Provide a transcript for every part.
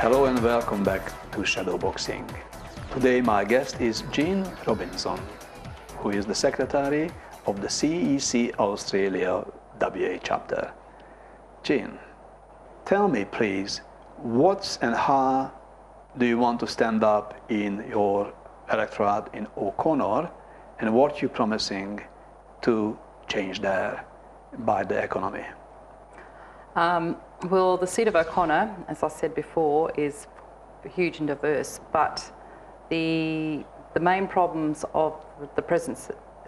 Hello and welcome back to Shadowboxing. Today my guest is Jean Robinson, who is the Secretary of the CEC Australia WA chapter. Jean, tell me please, what and how do you want to stand up in your electorate in O'Connor, and what you're promising to change there by the economy? Well, the seat of O'Connor, as I said before, is huge and diverse, but the main problems of the present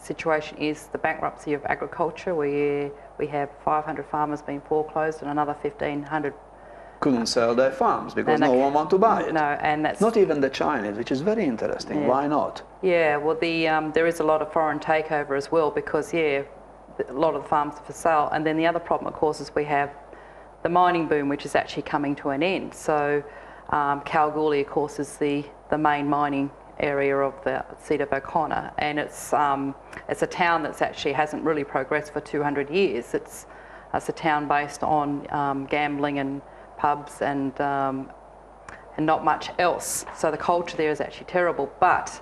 situation is the bankruptcy of agriculture, where we have 500 farmers being foreclosed and another 1,500 couldn't sell their farms because no one want to buy it. No, and that's not even the Chinese, which is very interesting. Yeah. Why not? Yeah, well, there is a lot of foreign takeover as well, because a lot of the farms are for sale. And then the other problem, of course, is we have the mining boom, which is actually coming to an end. So Kalgoorlie, of course, is the main mining area of the seat of O'Connor, and it's a town that's actually hasn't really progressed for 200 years. It's a town based on gambling and pubs and not much else. So the culture there is actually terrible. But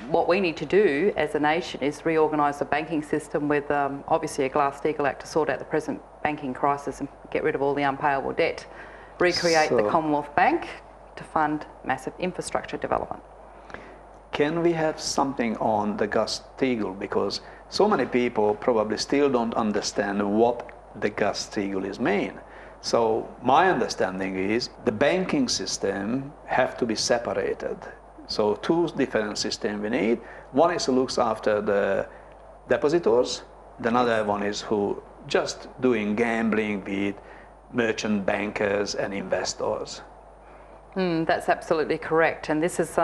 what we need to do as a nation is reorganise the banking system with obviously a Glass-Steagall Act to sort out the present banking crisis and get rid of all the unpayable debt, recreate the Commonwealth Bank to fund massive infrastructure development. Can we have something on the Glass-Steagall, because so many people probably still don't understand what the Glass-Steagall is mean. So my understanding is the banking system have to be separated. So two different systems we need. One is who looks after the depositors, the other one is who just doing gambling with merchant bankers and investors. That's absolutely correct, and this is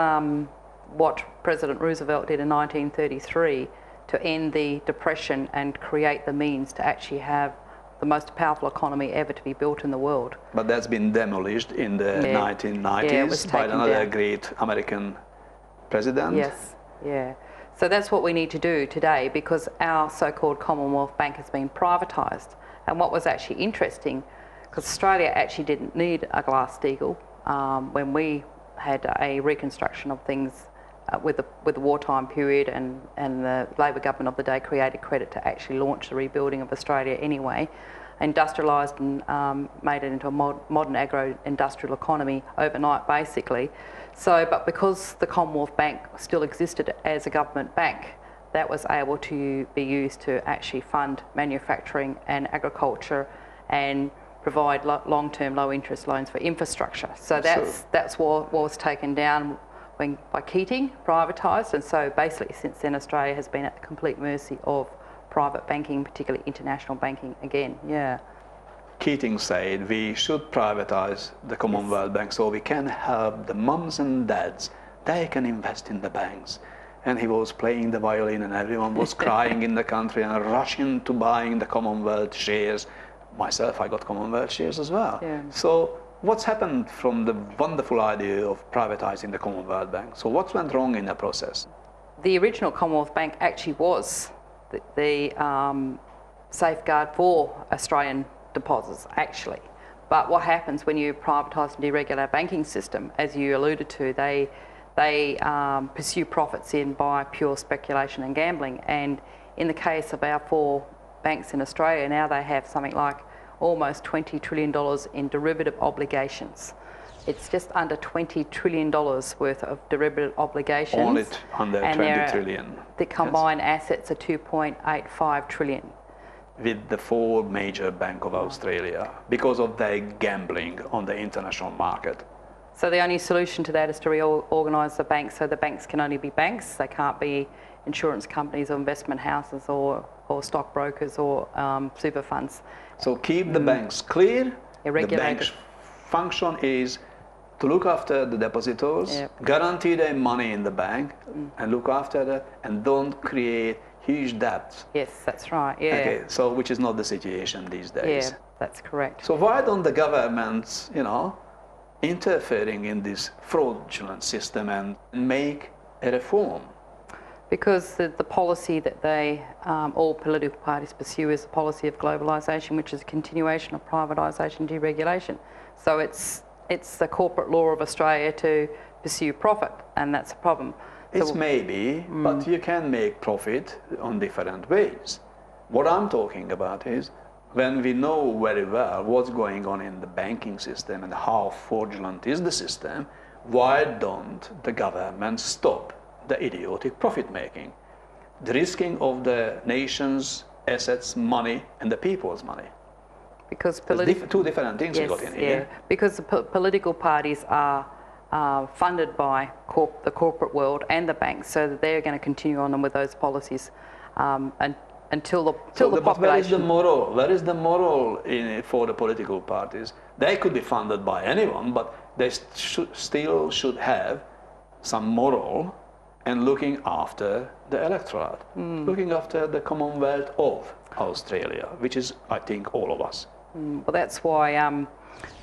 what President Roosevelt did in 1933 to end the Depression and create the means to actually have the most powerful economy ever to be built in the world. But that's been demolished in the 1990s by another great American president. Yes, yeah. So that's what we need to do today, because our so-called Commonwealth Bank has been privatised. And what was actually interesting, because Australia actually didn't need a Glass-Steagall when we had a reconstruction of things with the wartime period, and the Labor government of the day created credit to actually launch the rebuilding of Australia anyway, industrialised and made it into a modern agro-industrial economy overnight basically. So, but because the Commonwealth Bank still existed as a government bank, that was able to be used to actually fund manufacturing and agriculture and provide long-term low-interest loans for infrastructure. So that's what was taken down by Keating, privatised, and so basically since then Australia has been at the complete mercy of private banking, particularly international banking again. Yeah. Keating said we should privatise the Commonwealth Bank so we can help the mums and dads, they can invest in the banks. And he was playing the violin and everyone was crying in the country and rushing to buying the Commonwealth shares. Myself, I got Commonwealth shares as well. Yeah. So what's happened from the wonderful idea of privatising the Commonwealth Bank? So what went wrong in the process? The original Commonwealth Bank actually was the safeguard for Australian deposits, actually. But what happens when you privatise and deregulate our banking system, as you alluded to, they pursue profits in by pure speculation and gambling. And in the case of our 4 banks in Australia, now they have something like almost $20 trillion in derivative obligations. It's just under $20 trillion worth of derivative obligations. Only under 20 trillion. The combined assets are 2.85 trillion. With the 4 major banks of Australia, because of their gambling on the international market. So the only solution to that is to reorganise the banks so the banks can only be banks. They can't be insurance companies or investment houses or stockbrokers or super funds. So keep the banks clear. The bank's function is to look after the depositors, guarantee their money in the bank, and look after that, and don't create huge debts. Yes, that's right. Yeah. Okay, so which is not the situation these days. Yeah, that's correct. So why don't the governments, interfering in this fraudulent system and make a reform? Because the policy that all political parties pursue is the policy of globalisation, which is a continuation of privatisation, deregulation. So it's it's the corporate law of Australia to pursue profit, and that's a problem. It's maybe, but you can make profit on different ways. What I'm talking about is when we know very well what's going on in the banking system and how fraudulent is the system, why don't the government stop the idiotic profit making? The risking of the nation's assets, money, and the people's money. Because two different things we got in here. Yeah, because the political parties are funded by the corporate world and the banks, so that they're going to continue on with those policies until the population. But where is the moral? Where is the moral for the political parties? They could be funded by anyone, but they still should have some moral and looking after the electorate, looking after the Commonwealth of Australia, which is, I think, all of us. Well, that's why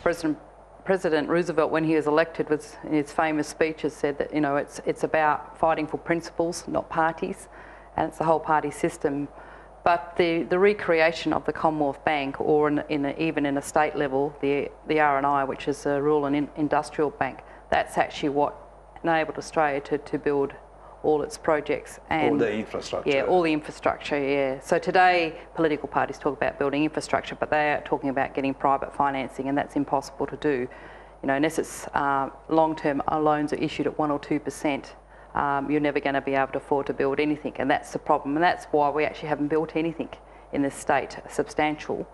President Roosevelt, when he was elected, in his famous speeches said that, you know, it's about fighting for principles, not parties, and it's the whole party system. But the recreation of the Commonwealth Bank, or even in a state level, the R&I, which is a rural and industrial bank, that's actually what enabled Australia to build all its projects and all the infrastructure. Yeah, all the infrastructure. Yeah. So today, political parties talk about building infrastructure, but they are talking about getting private financing, and that's impossible to do. You know, unless it's long-term loans are issued at 1 or 2%, you're never going to be able to afford to build anything, and that's the problem. And that's why we actually haven't built anything in this state substantial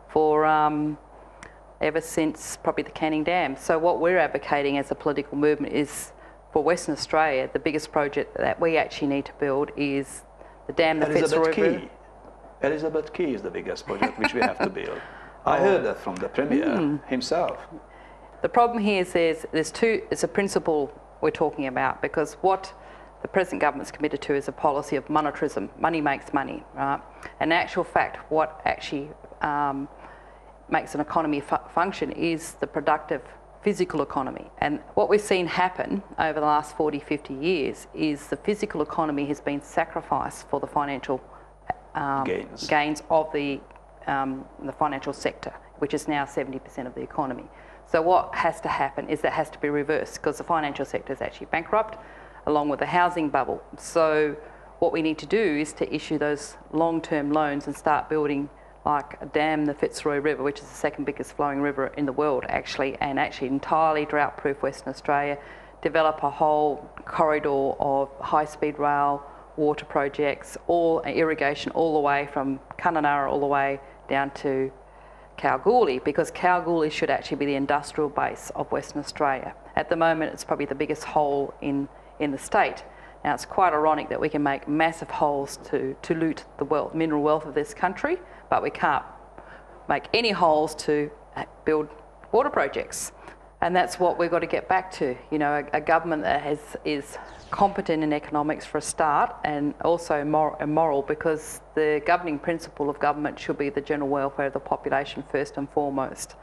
for ever since probably the Canning Dam. So what we're advocating as a political movement is, for Western Australia, the biggest project that we actually need to build is the dam that Fitzroy River. Elizabeth Quay is the biggest project which we have to build. I heard that from the Premier himself. The problem here is it's a principle we're talking about, because what the present government's committed to is a policy of monetarism. Money makes money, right? In actual fact, what actually makes an economy function is the productive physical economy. And what we've seen happen over the last 40, 50 years is the physical economy has been sacrificed for the financial gains of the financial sector, which is now 70% of the economy. So what has to happen is that has to be reversed, because the financial sector is actually bankrupt, along with the housing bubble. So what we need to do is to issue those long-term loans and start building, like a dam, the Fitzroy River, which is the second biggest flowing river in the world, actually, and actually entirely drought-proof Western Australia, develop a whole corridor of high-speed rail, water projects, all irrigation all the way from Kununurra all the way down to Kalgoorlie, because Kalgoorlie should actually be the industrial base of Western Australia. At the moment, it's probably the biggest hole in the state. Now, it's quite ironic that we can make massive holes to loot the mineral wealth of this country, but we can't make any holes to build water projects. And that's what we've got to get back to. You know, a government that is competent in economics for a start, and also moral, because the governing principle of government should be the general welfare of the population first and foremost.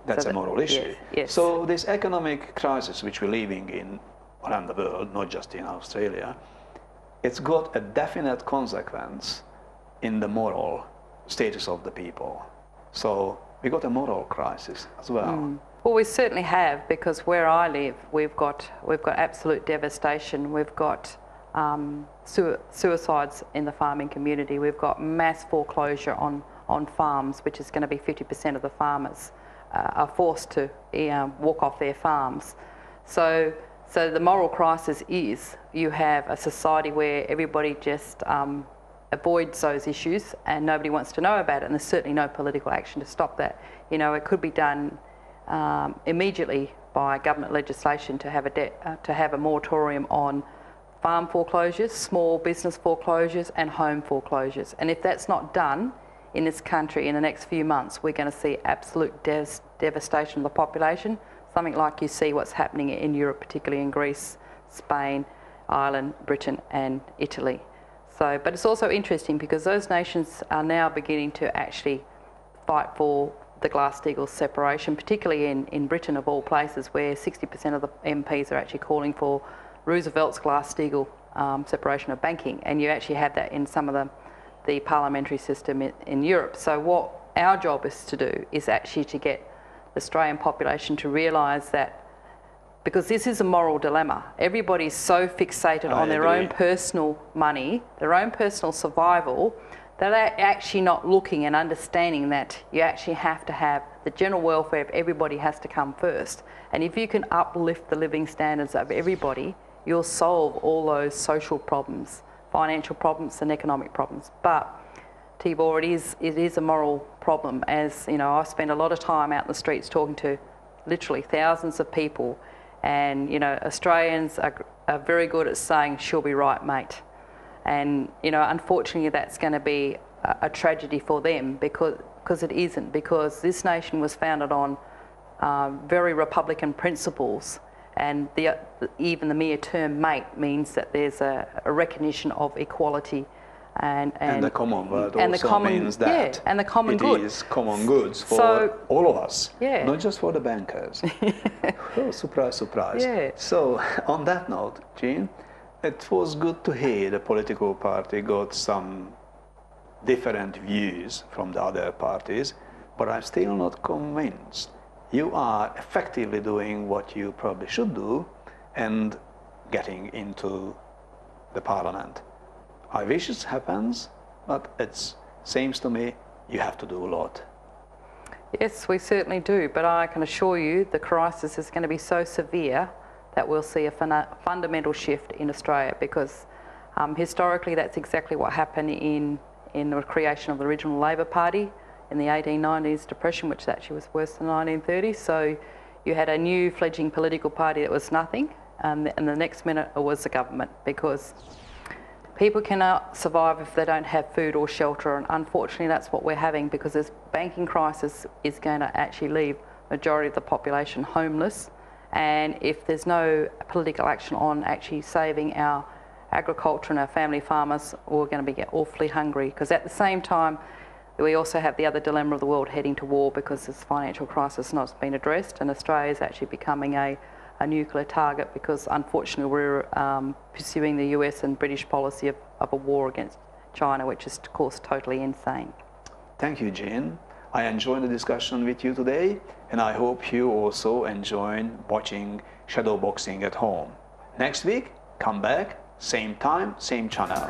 That's a moral issue. Yes, yes. So this economic crisis which we're living in around the world, not just in Australia, it's got a definite consequence in the moral status of the people. So we got a moral crisis as well. Well, we certainly have, because where I live, we've got absolute devastation. We've got suicides in the farming community. We've got mass foreclosure on farms, which is going to be 50% of the farmers are forced to walk off their farms. So the moral crisis is you have a society where everybody just avoids those issues and nobody wants to know about it, and there's certainly no political action to stop that. You know, it could be done immediately by government legislation to have a moratorium on farm foreclosures, small business foreclosures and home foreclosures. And if that's not done in this country in the next few months, we're going to see absolute devastation of the population, something like you see what's happening in Europe, particularly in Greece, Spain, Ireland, Britain and Italy. So, but it's also interesting because those nations are now beginning to actually fight for the Glass-Steagall separation, particularly in Britain of all places, where 60% of the MPs are actually calling for Roosevelt's Glass-Steagall separation of banking, and you actually have that in some of the parliamentary system in Europe. So what our job is to do is actually to get the Australian population to realise that, because this is a moral dilemma. Everybody's so fixated on their own personal money, their own personal survival, that they're actually not looking and understanding that you actually have to have the general welfare of everybody has to come first. And if you can uplift the living standards of everybody, you'll solve all those social problems, financial problems and economic problems. But Tibor, it is a moral problem. As you know, I spend a lot of time out in the streets talking to literally thousands of people, and you know, Australians are very good at saying, "She'll be right, mate." And you know, unfortunately, that's going to be a tragedy for them, because it isn't, because this nation was founded on very Republican principles, and even the mere term "mate" means that there's a recognition of equality. And the Commonwealth and also the common, means that yeah, and the common good. It is common goods for all of us, yeah. not just for the bankers. Oh, surprise, surprise. Yeah. So on that note, Jean, it was good to hear the political party got some different views from the other parties, but I'm still not convinced. You are effectively doing what you probably should do and getting into the parliament. I wish it happens, but it seems to me you have to do a lot. Yes, we certainly do, but I can assure you the crisis is going to be so severe that we'll see a fundamental shift in Australia, because historically that's exactly what happened in the creation of the original Labor Party in the 1890s depression, which actually was worse than the 1930s. So you had a new fledgling political party that was nothing, and the next minute it was the government, because people cannot survive if they don't have food or shelter, and unfortunately that's what we're having, because this banking crisis is going to actually leave the majority of the population homeless. And if there's no political action on actually saving our agriculture and our family farmers, we're going to be awfully hungry, because at the same time we also have the other dilemma of the world heading to war, because this financial crisis has not been addressed, and Australia is actually becoming a nuclear target, because unfortunately we're pursuing the US and British policy of a war against China, which is of course totally insane. Thank you, Jean. I enjoyed the discussion with you today, and I hope you also enjoyed watching shadow boxing at home. Next week, come back, same time, same channel.